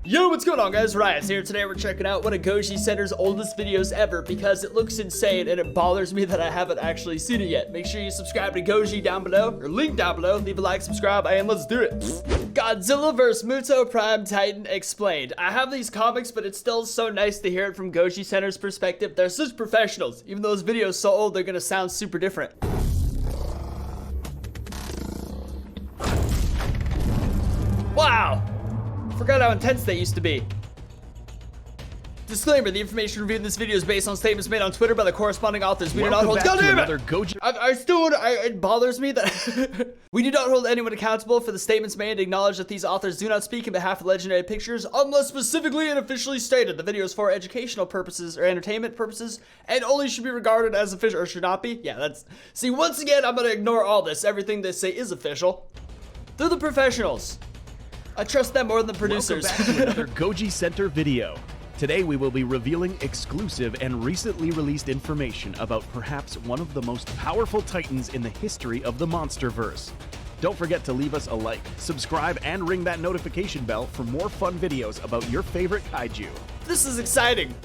Yo, what's going on, guys? Ryan here. Today we're checking out one of Goji Center's oldest videos ever because it looks insane and it bothers me that I haven't actually seen it yet. Make sure you subscribe to Goji down below, or link down below, leave a like, subscribe, and let's do it. Godzilla vs. Muto Prime Titan Explained. I have these comics, but it's still so nice to hear it from Goji Center's perspective. They're such professionals. Even though this video is so old, they're gonna sound super different. Wow! Forgot how intense they used to be. Disclaimer, the information reviewed in this video is based on statements made on Twitter by the corresponding authors. We do not hold- it bothers me that we do not hold anyone accountable for the statements made and acknowledge that these authors do not speak in behalf of Legendary Pictures unless specifically and officially stated. The video is for educational purposes or entertainment purposes and only should be regarded as official, or should not be. Yeah, that's... See, once again, I'm gonna ignore all this. Everything they say is official. They're the professionals. I trust them more than the producers. Welcome back to another Goji Center video. Today we will be revealing exclusive and recently released information about perhaps one of the most powerful titans in the history of the Monsterverse. Don't forget to leave us a like, subscribe, and ring that notification bell for more fun videos about your favorite kaiju. This is exciting.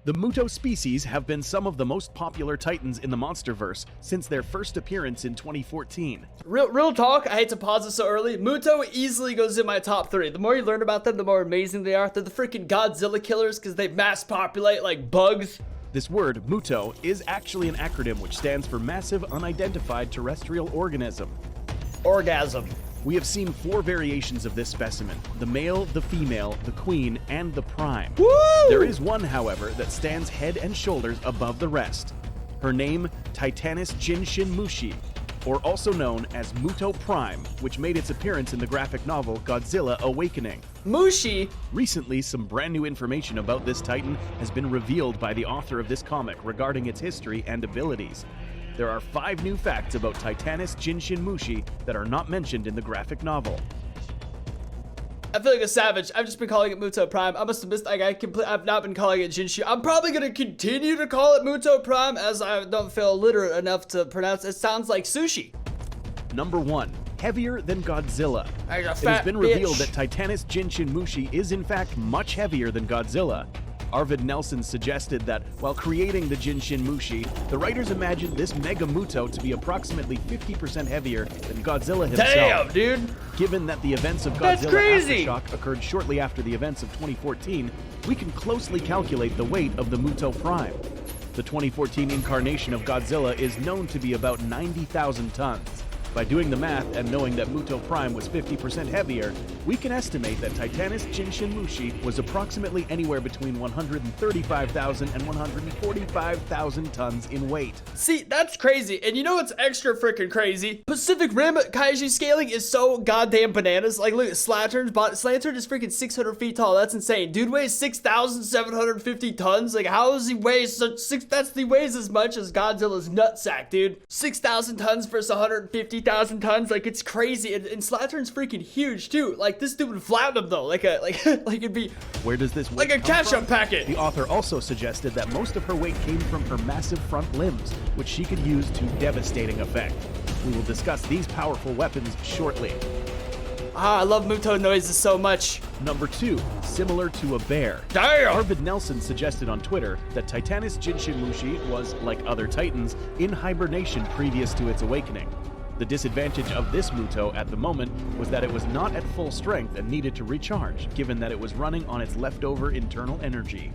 The Muto species have been some of the most popular titans in the Monsterverse since their first appearance in 2014. Real talk, I hate to pause it so early. Muto easily goes in my top 3. The more you learn about them, the more amazing they are. They're the freaking Godzilla killers because they mass populate like bugs. This word, Muto, is actually an acronym which stands for Massive Unidentified Terrestrial Organism. Orgasm. We have seen 4 variations of this specimen: the male, the female, the queen, and the prime. Woo! There is one, however, that stands head and shoulders above the rest. Her name, Titanus Jinshin Mushi, or also known as Muto Prime, which made its appearance in the graphic novel Godzilla Awakening. Mushi? Recently, some brand new information about this titan has been revealed by the author of this comic regarding its history and abilities. There are 5 new facts about Titanus Jinshin Mushi that are not mentioned in the graphic novel. I feel like a savage. I've just been calling it Muto Prime. I must have missed, like, I've not been calling it Jinshin. I'm probably gonna continue to call it Muto Prime as I don't feel literate enough to pronounce it. It sounds like sushi. Number 1. Heavier than Godzilla. Like a It fat has been revealed that Titanus Jinshin Mushi is in fact much heavier than Godzilla. Arvid Nelson suggested that while creating the Jinshin Mushi, the writers imagined this Mega Muto to be approximately 50% heavier than Godzilla himself. Damn, dude! Given that the events of That's Godzilla crazy! Aftershock occurred shortly after the events of 2014, we can closely calculate the weight of the Muto Prime. The 2014 incarnation of Godzilla is known to be about 90,000 tons. By doing the math and knowing that Muto Prime was 50% heavier, we can estimate that Titanus Jinshin Mushi was approximately anywhere between 135,000 and 145,000 tons in weight. See, that's crazy. And you know what's extra freaking crazy? Pacific Rim kaiju scaling is so goddamn bananas. Like, look at Slattern's body. Slattern is freaking 600 feet tall. That's insane. Dude weighs 6,750 tons. Like, how does he weigh such he weighs as much as Godzilla's nutsack, dude. 6,000 tons versus 150,000 tons. Like, it's crazy. And Slattern's freaking huge, too. Like, this dude would flatten him, though. Like it'd be... Where does this weight like a come ketchup from? packet. The author also suggested that most of her weight came from her massive front limbs, which she could use to devastating effect. We will discuss these powerful weapons shortly. Ah, I love Muto noises so much. Number 2, similar to a bear. Damn! Arvid Nelson suggested on Twitter that Titanus Jinshin Mushi was, like other titans, in hibernation previous to its awakening. The disadvantage of this Muto at the moment was that it was not at full strength and needed to recharge, given that it was running on its leftover internal energy.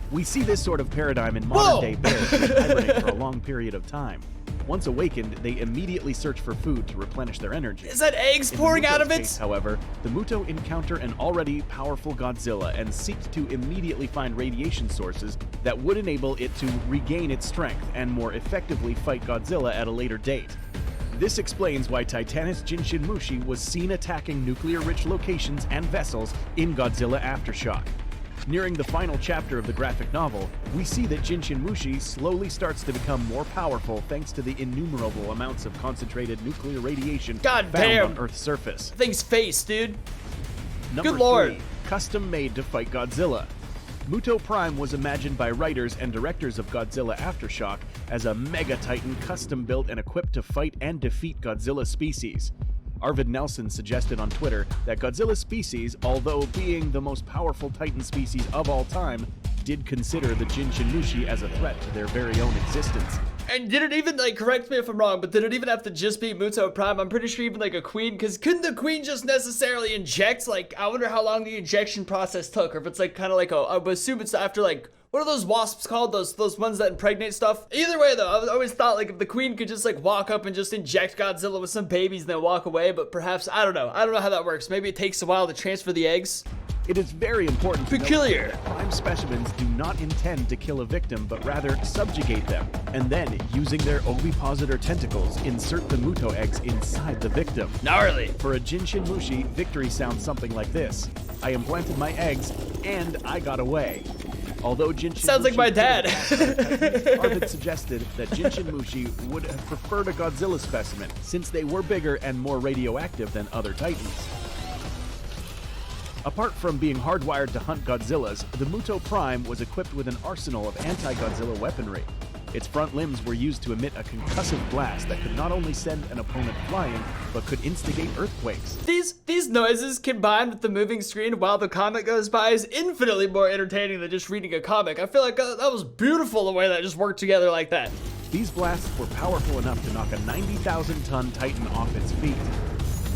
We see this sort of paradigm in modern-day bears which hibernate for a long period of time. Once awakened, they immediately search for food to replenish their energy. Is that eggs pouring out of it? Case, however, the Muto encounter an already powerful Godzilla and seek to immediately find radiation sources that would enable it to regain its strength and more effectively fight Godzilla at a later date. This explains why Titanus Jinshin Mushi was seen attacking nuclear-rich locations and vessels in Godzilla Aftershock. Nearing the final chapter of the graphic novel, we see that Jinshin Mushi slowly starts to become more powerful thanks to the innumerable amounts of concentrated nuclear radiation found on Earth's surface. Thing's face, dude. Number Good lord. 3, custom made to fight Godzilla. Muto Prime was imagined by writers and directors of Godzilla Aftershock as a mega titan custom built and equipped to fight and defeat Godzilla species. Arvid Nelson suggested on Twitter that Godzilla's species, although being the most powerful Titan species of all time, did consider the Jinshin Mushi as a threat to their very own existence. And did it even, like, correct me if I'm wrong, but did it even have to just be Muto Prime? I'm pretty sure even, like, a queen, because couldn't the queen just necessarily inject? Like, I wonder how long the injection process took, or if it's, like, kind of like I would assume it's after, like, what are those wasps called? Those ones that impregnate stuff? Either way, though, I always thought, like, if the queen could just, like, walk up and just inject Godzilla with some babies and then walk away, but perhaps, I don't know. I don't know how that works. Maybe it takes a while to transfer the eggs. It is very important to Peculiar. note that prime specimens do not intend to kill a victim, but rather subjugate them, and then, using their ovipositor tentacles, insert the Muto eggs inside the victim. Gnarly. For a Jinshin Mushi, victory sounds something like this. I implanted my eggs, and I got away. Although Jinshin Sounds like Mushi my dad. Arvid suggested that Jinshin Mushi would have preferred a Godzilla specimen, since they were bigger and more radioactive than other Titans. Apart from being hardwired to hunt Godzillas, the Muto Prime was equipped with an arsenal of anti-Godzilla weaponry. Its front limbs were used to emit a concussive blast that could not only send an opponent flying, but could instigate earthquakes. These noises combined with the moving screen while the comic goes by is infinitely more entertaining than just reading a comic. I feel like that was beautiful the way that just worked together like that. These blasts were powerful enough to knock a 90,000-ton Titan off its feet.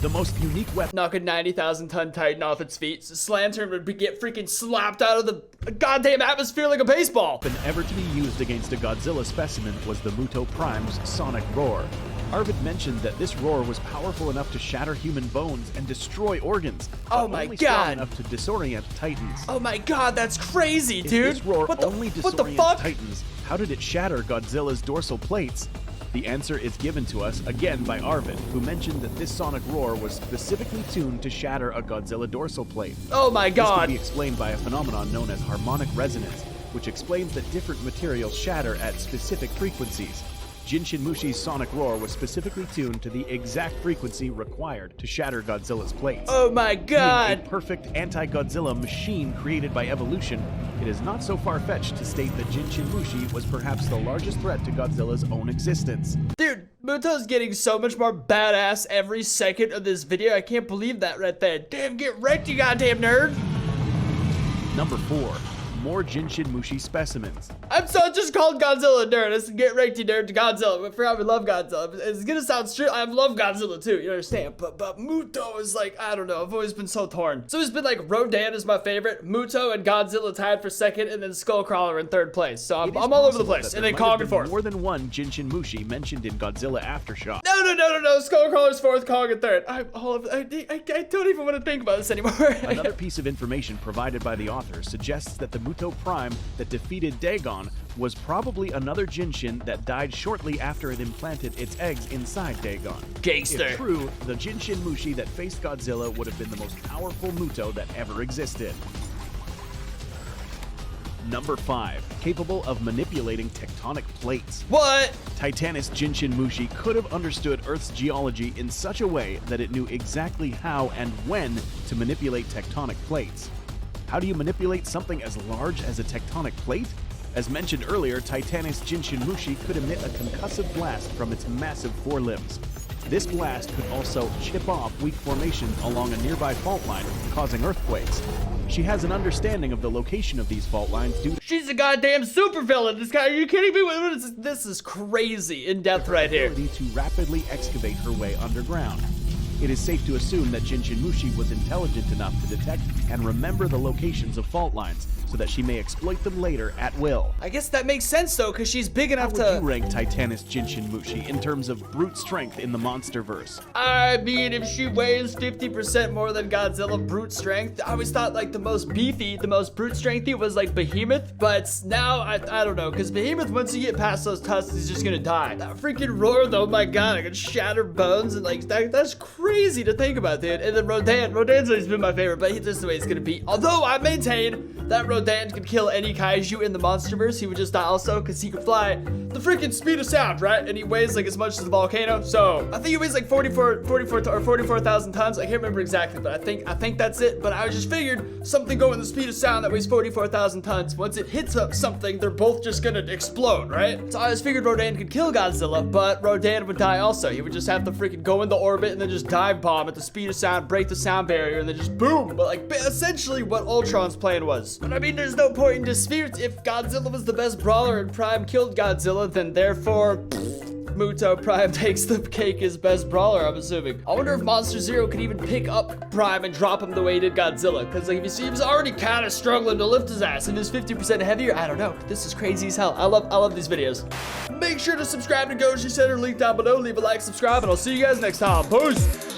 The most unique weapon. Knock a 90,000-ton Titan off its feet. So Slanturn would get freaking slapped out of the goddamn atmosphere like a baseball. Ever to be used against a Godzilla specimen was the Muto Prime's sonic roar. Arvid mentioned that this roar was powerful enough to shatter human bones and destroy organs. Oh my only god! Strong enough to disorient Titans. Oh my god, that's crazy, If dude! this roar what the fuck? Titans, how did it shatter Godzilla's dorsal plates? The answer is given to us again by Arvid, who mentioned that this sonic roar was specifically tuned to shatter a Godzilla dorsal plate. Oh my This god! can be explained by a phenomenon known as harmonic resonance, which explains that different materials shatter at specific frequencies. Jinshin Mushi's sonic roar was specifically tuned to the exact frequency required to shatter Godzilla's plates. Oh my Being god! a perfect anti-Godzilla machine created by evolution, it is not so far-fetched to state that Jinshin Mushi was perhaps the largest threat to Godzilla's own existence. Dude, Muto's getting so much more badass every second of this video. I can't believe that right there. Damn, get wrecked, you goddamn nerd! Number 4. More Jinshin Mushi specimens. I'm so just called Godzilla nerd. It's get wrecked, you nerd, to Godzilla. I forgot we love Godzilla. It's gonna sound straight. I love Godzilla too, you understand? But Muto is like, I don't know. I've always been so torn. So it's been like Rodan is my favorite, Muto and Godzilla tied for second, and then Skullcrawler in third place. So I'm all over the place. And then Kong in fourth. More than one Jinshin Mushi mentioned in Godzilla Aftershock. No. Skullcrawler's fourth, Kong in third. I don't even want to think about this anymore. Another piece of information provided by the author suggests that the Muto Prime that defeated Dagon was probably another Jinshin that died shortly after it implanted its eggs inside Dagon. Gangster. If true, the Jinshin Mushi that faced Godzilla would have been the most powerful Muto that ever existed. Number 5. Capable of manipulating tectonic plates. What? Titanus Jinshin Mushi could have understood Earth's geology in such a way that it knew exactly how and when to manipulate tectonic plates. How do you manipulate something as large as a tectonic plate? As mentioned earlier, Titanus Jinshin Mushi could emit a concussive blast from its massive forelimbs. This blast could also chip off weak formations along a nearby fault line, causing earthquakes. She has an understanding of the location of these fault lines due to She's a goddamn supervillain. This guy, are you kidding me? What is this? This is crazy in depth right here. ability to rapidly excavate her way underground. It is safe to assume that Jinshin Mushi was intelligent enough to detect and remember the locations of fault lines so that she may exploit them later at will. I guess that makes sense though, because she's big How enough would you to. rank Titanus Jinshin Mushi in terms of brute strength in the monsterverse? I mean, if she weighs 50% more than Godzilla brute strength, I always thought like the most beefy, the most brute strengthy was like Behemoth, but now I don't know, because Behemoth, once you get past those tusks, is just gonna die. That freaking roar though, my god, I could shatter bones and like that's crazy to think about, dude. And then Rodan's always been my favorite, but this is the way it's gonna be. Although I maintain that Rodan could kill any kaiju in the monsterverse, he would just die also, because he could fly the freaking speed of sound, right? And he weighs like as much as the volcano, so I think he weighs like 44,000 tons. I can't remember exactly, but I think that's it. But I just figured something going the speed of sound that weighs 44,000 tons, once it hits up something, they're both just gonna explode, right? So I just figured Rodan could kill Godzilla, but Rodan would die also. He would just have to freaking go into orbit and then just dive bomb at the speed of sound, break the sound barrier, and then just boom. But like essentially what Ultron's plan was. But I mean, there's no point in dispute. If Godzilla was the best brawler and Prime killed Godzilla, then therefore Muto Prime takes the cake as best brawler, I'm assuming. I wonder if Monster Zero could even pick up Prime and drop him the way he did Godzilla. Because like if you see, he was already kind of struggling to lift his ass, and he's 50% heavier. I don't know. This is crazy as hell. I love these videos. Make sure to subscribe to Goshi Center, link down below. Leave a like, subscribe, and I'll see you guys next time. Peace.